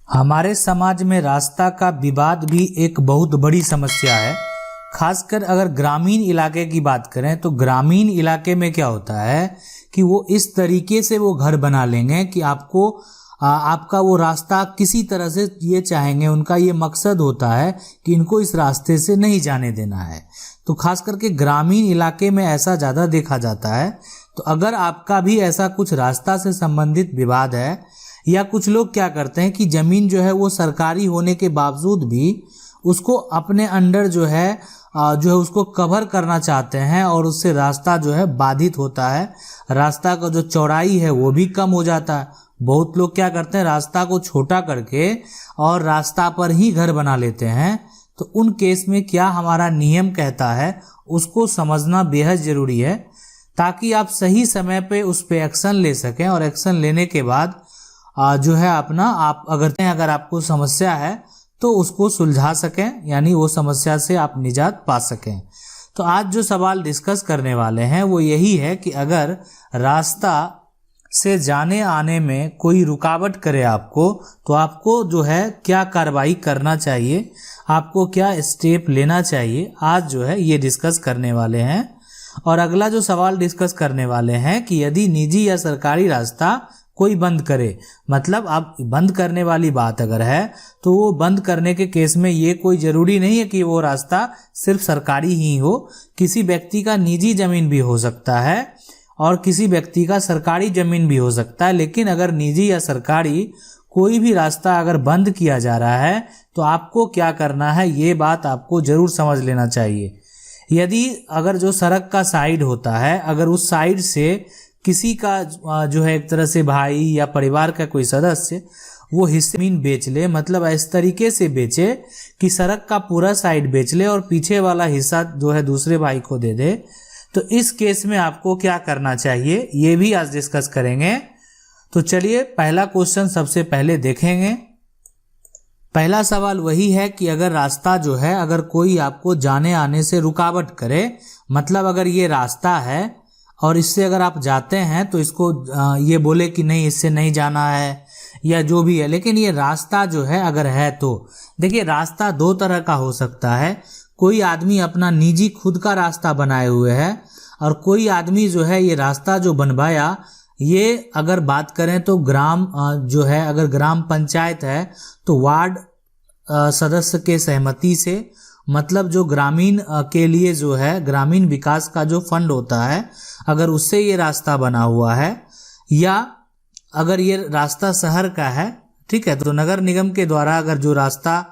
हमारे समाज में रास्ता का विवाद भी एक बहुत बड़ी समस्या है। खासकर अगर ग्रामीण इलाके की बात करें तो ग्रामीण इलाके में क्या होता है कि वो इस तरीके से वो घर बना लेंगे कि आपका वो रास्ता किसी तरह से ये चाहेंगे, उनका ये मकसद होता है कि इनको इस रास्ते से नहीं जाने देना है। तो खास करके ग्रामीण इलाके में ऐसा ज़्यादा देखा जाता है। तो अगर आपका भी ऐसा कुछ रास्ता से संबंधित विवाद है, या कुछ लोग क्या करते हैं कि ज़मीन जो है वो सरकारी होने के बावजूद भी उसको अपने अंडर जो है उसको कवर करना चाहते हैं और उससे रास्ता जो है बाधित होता है। रास्ता का जो चौड़ाई है वो भी कम हो जाता है। बहुत लोग क्या करते हैं, रास्ता को छोटा करके और रास्ता पर ही घर बना लेते हैं। तो उन केस में क्या हमारा नियम कहता है उसको समझना बेहद ज़रूरी है, ताकि आप सही समय पे उस पर एक्शन ले सकें और एक्शन लेने के बाद जो है अगर आपको समस्या है तो उसको सुलझा सकें, यानी वो समस्या से आप निजात पा सकें। तो आज जो सवाल डिस्कस करने वाले हैं वो यही है कि अगर रास्ता से जाने आने में कोई रुकावट करे आपको, तो आपको जो है क्या कार्रवाई करना चाहिए, आपको क्या स्टेप लेना चाहिए, आज जो है ये डिस्कस करने वाले हैं। और अगला जो सवाल डिस्कस करने वाले हैं कि यदि निजी या सरकारी रास्ता कोई बंद करे, मतलब आप बंद करने वाली बात अगर है तो वो बंद करने के केस में ये कोई ज़रूरी नहीं है कि वो रास्ता सिर्फ सरकारी ही हो। किसी व्यक्ति का निजी ज़मीन भी हो सकता है और किसी व्यक्ति का सरकारी ज़मीन भी हो सकता है। लेकिन अगर निजी या सरकारी कोई भी रास्ता अगर बंद किया जा रहा है तो आपको क्या करना है, ये बात आपको ज़रूर समझ लेना चाहिए। यदि अगर जो सड़क का साइड होता है, अगर उस साइड से किसी का जो है एक तरह से भाई या परिवार का कोई सदस्य वो हिस्से जमीन बेच ले, मतलब इस तरीके से बेचे कि सड़क का पूरा साइड बेच ले और पीछे वाला हिस्सा जो है दूसरे भाई को दे दे, तो इस केस में आपको क्या करना चाहिए ये भी आज डिस्कस करेंगे। तो चलिए पहला क्वेश्चन सबसे पहले देखेंगे। पहला सवाल वही है कि अगर रास्ता जो है, अगर कोई आपको जाने आने से रुकावट करे, मतलब अगर ये रास्ता है और इससे अगर आप जाते हैं तो इसको ये बोले कि नहीं इससे नहीं जाना है या जो भी है, लेकिन ये रास्ता जो है अगर है तो देखिए रास्ता दो तरह का हो सकता है। कोई आदमी अपना निजी खुद का रास्ता बनाए हुए है और कोई आदमी जो है ये रास्ता जो बनवाया, ये अगर बात करें तो ग्राम जो है, अगर ग्राम पंचायत है तो वार्ड सदस्य के सहमति से, मतलब जो ग्रामीण के लिए जो है ग्रामीण विकास का जो फंड होता है अगर उससे ये रास्ता बना हुआ है, या अगर ये रास्ता शहर का है, ठीक है, तो नगर निगम के द्वारा अगर जो रास्ता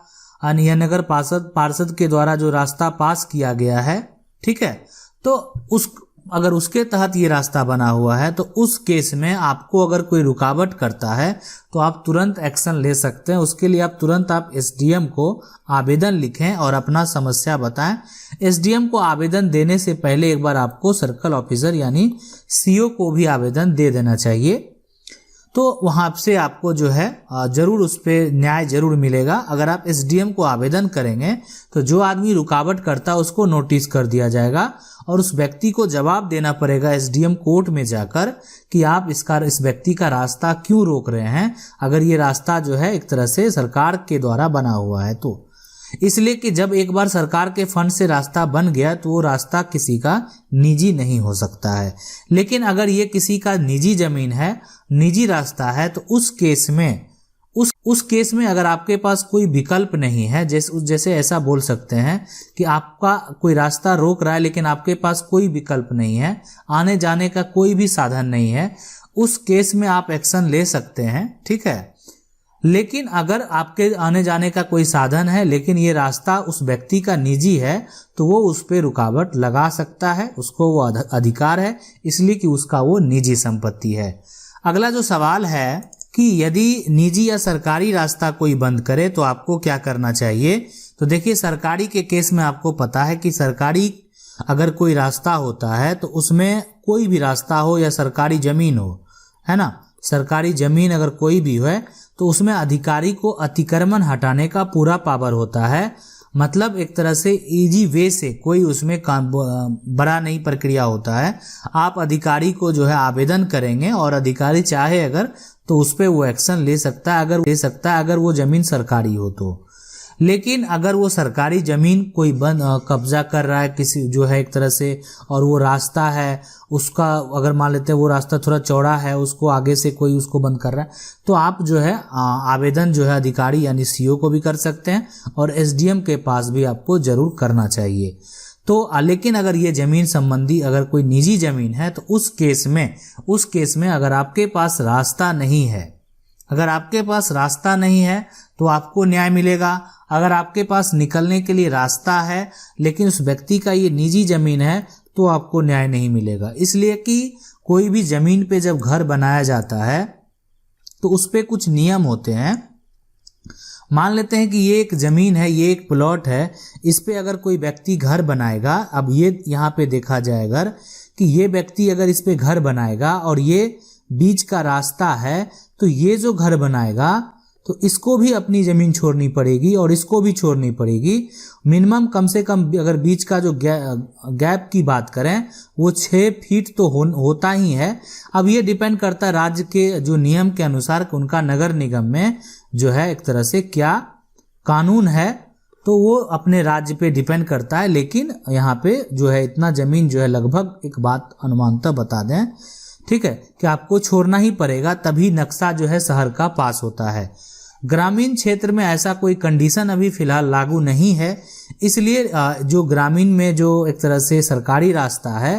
या नगर पार्षद के द्वारा जो रास्ता पास किया गया है, ठीक है, तो अगर उसके तहत ये रास्ता बना हुआ है तो उस केस में आपको अगर कोई रुकावट करता है तो आप तुरंत एक्शन ले सकते हैं। उसके लिए आप एसडीएम को आवेदन लिखें और अपना समस्या बताएं। एसडीएम को आवेदन देने से पहले एक बार आपको सर्कल ऑफिसर यानी सीओ को भी आवेदन दे देना चाहिए। तो वहाँ से आपको जो है ज़रूर उस पर न्याय ज़रूर मिलेगा। अगर आप एसडीएम को आवेदन करेंगे तो जो आदमी रुकावट करता है उसको नोटिस कर दिया जाएगा और उस व्यक्ति को जवाब देना पड़ेगा एसडीएम कोर्ट में जाकर कि आप इस व्यक्ति का रास्ता क्यों रोक रहे हैं, अगर ये रास्ता जो है एक तरह से सरकार के द्वारा बना हुआ है। तो इसलिए कि जब एक बार सरकार के फंड से रास्ता बन गया तो वो रास्ता किसी का निजी नहीं हो सकता है। लेकिन अगर ये किसी का निजी ज़मीन है, निजी रास्ता है, तो उस केस में अगर आपके पास कोई विकल्प नहीं है, जैसे ऐसा बोल सकते हैं कि आपका कोई रास्ता रोक रहा है लेकिन आपके पास कोई विकल्प नहीं है, आने जाने का कोई भी साधन नहीं है, उस केस में आप एक्शन ले सकते हैं, ठीक है। लेकिन अगर आपके आने जाने का कोई साधन है लेकिन ये रास्ता उस व्यक्ति का निजी है तो वो उस पर रुकावट लगा सकता है, उसको वो अधिकार है, इसलिए कि उसका वो निजी संपत्ति है। अगला जो सवाल है कि यदि निजी या सरकारी रास्ता कोई बंद करे तो आपको क्या करना चाहिए। तो देखिए सरकारी के केस में आपको पता है कि सरकारी अगर कोई रास्ता होता है तो उसमें कोई भी रास्ता हो या सरकारी ज़मीन हो, है ना, सरकारी ज़मीन अगर कोई भी है तो उसमें अधिकारी को अतिक्रमण हटाने का पूरा पावर होता है। मतलब एक तरह से इजी वे से, कोई उसमें बड़ा नहीं प्रक्रिया होता है। आप अधिकारी को जो है आवेदन करेंगे और अधिकारी चाहे अगर तो उस पर वो एक्शन ले सकता है अगर वो जमीन सरकारी हो तो। लेकिन अगर वो सरकारी जमीन कोई कब्जा कर रहा है किसी जो है एक तरह से, और वो रास्ता है उसका, अगर मान लेते हैं वो रास्ता थोड़ा चौड़ा है, उसको आगे से कोई उसको बंद कर रहा है, तो आप जो है आवेदन जो है अधिकारी यानी सीओ को भी कर सकते हैं और एसडीएम के पास भी आपको जरूर करना चाहिए। तो लेकिन अगर ये जमीन संबंधी अगर कोई निजी जमीन है तो उस केस में अगर आपके पास रास्ता नहीं है, तो आपको न्याय मिलेगा। अगर आपके पास निकलने के लिए रास्ता है लेकिन उस व्यक्ति का ये निजी जमीन है तो आपको न्याय नहीं मिलेगा। इसलिए कि कोई भी जमीन पे जब घर बनाया जाता है तो उस पे कुछ नियम होते हैं। मान लेते हैं कि ये एक जमीन है, ये एक प्लॉट है, इस पे अगर कोई व्यक्ति घर बनाएगा, अब ये यहाँ पे देखा जाए अगर कि ये व्यक्ति अगर इस पे घर बनाएगा और ये बीच का रास्ता है, तो ये जो घर बनाएगा तो इसको भी अपनी जमीन छोड़नी पड़ेगी और इसको भी छोड़नी पड़ेगी। मिनिमम कम से कम अगर बीच का जो गैप की बात करें वो 6 फीट तो होता ही है। अब ये डिपेंड करता है राज्य के जो नियम के अनुसार कि उनका नगर निगम में जो है एक तरह से क्या कानून है, तो वो अपने राज्य पे डिपेंड करता है। लेकिन यहाँ पे जो है इतना जमीन जो है लगभग एक बात अनुमानतः बता दें, ठीक है, कि आपको छोड़ना ही पड़ेगा, तभी नक्शा जो है शहर का पास होता है। ग्रामीण क्षेत्र में ऐसा कोई कंडीशन अभी फिलहाल लागू नहीं है, इसलिए जो ग्रामीण में जो एक तरह से सरकारी रास्ता है,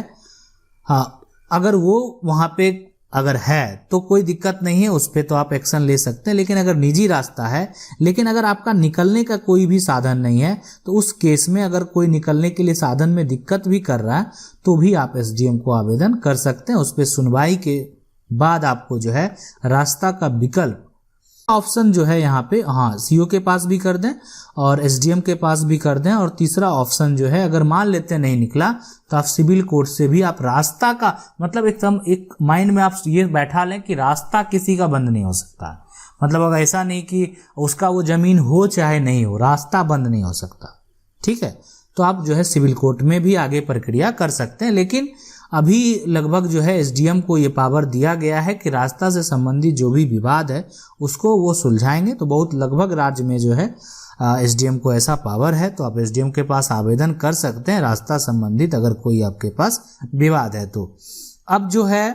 अगर वो वहाँ पे अगर है तो कोई दिक्कत नहीं है, उस पर तो आप एक्शन ले सकते हैं। लेकिन अगर निजी रास्ता है, लेकिन अगर आपका निकलने का कोई भी साधन नहीं है, तो उस केस में अगर कोई निकलने के लिए साधन में दिक्कत भी कर रहा है तो भी आप एसडीएम को आवेदन कर सकते हैं। उस पर सुनवाई के बाद आपको जो है रास्ता का विकल्प ऑप्शन जो है यहाँ पे सीओ के पास भी कर दें और एसडीएम के पास भी कर दें। और तीसरा ऑप्शन जो है अगर मान लेते नहीं निकला तो आप सिविल कोर्ट से भी आप रास्ता का मतलब एकदम एक माइंड में आप ये बैठा लें कि रास्ता किसी का बंद नहीं हो सकता। मतलब अगर ऐसा नहीं कि उसका वो जमीन हो चाहे नहीं हो, रास्ता बंद नहीं हो सकता, ठीक है। तो आप जो है सिविल कोर्ट में भी आगे प्रक्रिया कर सकते हैं। लेकिन अभी लगभग जो है एसडीएम को ये पावर दिया गया है कि रास्ता से संबंधित जो भी विवाद है उसको वो सुलझाएंगे। तो बहुत लगभग राज्य में जो है एसडीएम को ऐसा पावर है, तो आप एसडीएम के पास आवेदन कर सकते हैं रास्ता संबंधित अगर कोई आपके पास विवाद है तो। अब जो है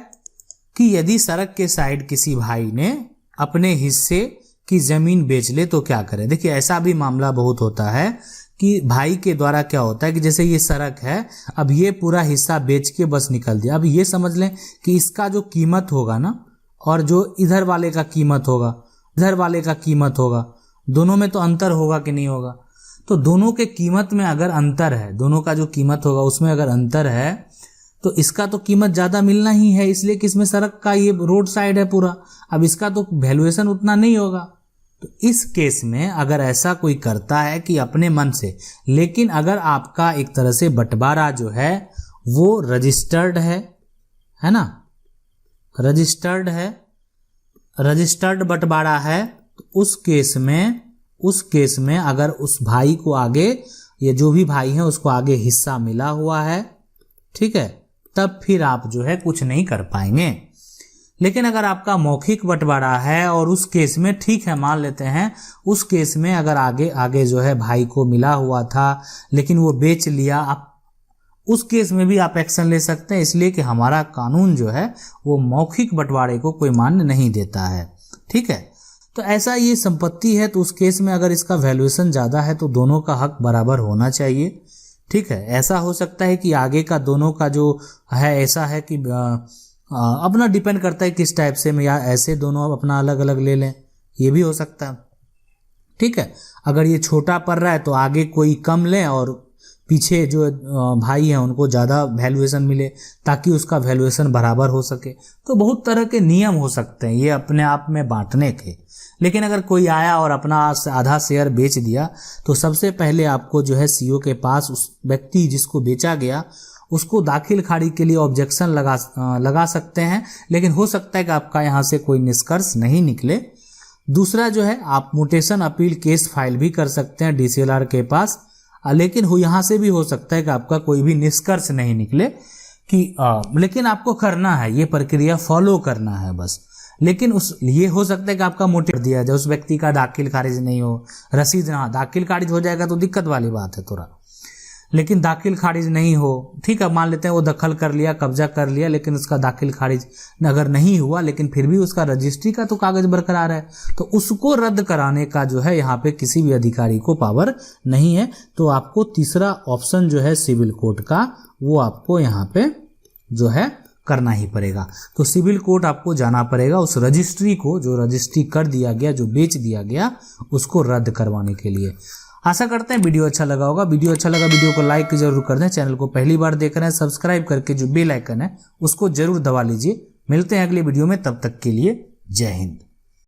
कि यदि सड़क के साइड किसी भाई ने अपने हिस्से की जमीन बेच ले तो क्या करें। देखिए ऐसा भी मामला बहुत होता है कि भाई के द्वारा क्या होता है कि जैसे ये सड़क है, अब ये पूरा हिस्सा बेच के बस निकल दिया। अब ये समझ लें कि इसका जो कीमत होगा ना और जो इधर वाले का कीमत होगा, दोनों में तो अंतर होगा कि नहीं होगा। तो दोनों के कीमत में अगर अंतर है, दोनों का जो कीमत होगा उसमें अगर अंतर है तो इसका तो कीमत ज़्यादा मिलना ही है, इसलिए कि इसमें सड़क का ये रोड साइड है पूरा, अब इसका तो वैल्यूएशन उतना नहीं होगा। तो इस केस में अगर ऐसा कोई करता है कि अपने मन से, लेकिन अगर आपका एक तरह से बंटवारा जो है वो रजिस्टर्ड है ना, रजिस्टर्ड बंटवारा है, तो उस केस में अगर उस भाई को आगे, ये जो भी भाई है उसको आगे हिस्सा मिला हुआ है, ठीक है, तब फिर आप जो है कुछ नहीं कर पाएंगे। लेकिन अगर आपका मौखिक बंटवारा है और उस केस में ठीक है, मान लेते हैं उस केस में अगर आगे जो है भाई को मिला हुआ था लेकिन वो बेच लिया, आप उस केस में भी आप एक्शन ले सकते हैं, इसलिए कि हमारा कानून जो है वो मौखिक बंटवारे को कोई मान्य नहीं देता है, ठीक है। तो ऐसा ये संपत्ति है तो उस केस में अगर इसका वैल्यूएशन ज़्यादा है तो दोनों का हक बराबर होना चाहिए, ठीक है। ऐसा हो सकता है कि आगे का दोनों का जो है ऐसा है कि अपना डिपेंड करता है किस टाइप से, या ऐसे दोनों अपना अलग अलग ले लें, ये भी हो सकता है, ठीक है। अगर ये छोटा पड़ रहा है तो आगे कोई कम लें और पीछे जो भाई हैं उनको ज़्यादा वैल्यूएशन मिले ताकि उसका वैल्यूएशन बराबर हो सके। तो बहुत तरह के नियम हो सकते हैं ये अपने आप में बांटने के। लेकिन अगर कोई आया और अपना आधा शेयर बेच दिया तो सबसे पहले आपको जो है सीओ के पास उस व्यक्ति जिसको बेचा गया उसको दाखिल खारिज के लिए ऑब्जेक्शन लगा सकते हैं, लेकिन हो सकता है कि आपका यहाँ से कोई निष्कर्ष नहीं निकले। दूसरा जो है आप म्यूटेशन अपील केस फाइल भी कर सकते हैं डीसीएलआर के पास, लेकिन यहाँ से भी हो सकता है कि आपका कोई भी निष्कर्ष नहीं निकले कि लेकिन आपको करना है, ये प्रक्रिया फॉलो करना है बस। लेकिन उस ये हो सकता है कि आपका मोटिव दिया जाए, उस व्यक्ति का दाखिल खारिज नहीं हो, रसीद ना, दाखिल खारिज हो जाएगा तो दिक्कत वाली बात है थोड़ा, लेकिन दाखिल खारिज नहीं हो, ठीक है, मान लेते हैं वो दखल कर लिया, कब्जा कर लिया, लेकिन उसका दाखिल खारिज अगर नहीं हुआ, लेकिन फिर भी उसका रजिस्ट्री का तो कागज बरकरार है, तो उसको रद्द कराने का जो है यहाँ पे किसी भी अधिकारी को पावर नहीं है। तो आपको तीसरा ऑप्शन जो है सिविल कोर्ट का, वो आपको यहाँ पे जो है करना ही पड़ेगा। तो सिविल कोर्ट आपको जाना पड़ेगा उस रजिस्ट्री को, जो रजिस्ट्री कर दिया गया, जो बेच दिया गया, उसको रद्द करवाने के लिए। आशा करते हैं वीडियो अच्छा लगा होगा। वीडियो अच्छा लगा वीडियो को लाइक जरूर कर दें। चैनल को पहली बार देख रहे हैं सब्सक्राइब करके जो बेल आइकन है उसको जरूर दबा लीजिए। मिलते हैं अगले वीडियो में, तब तक के लिए जय हिंद।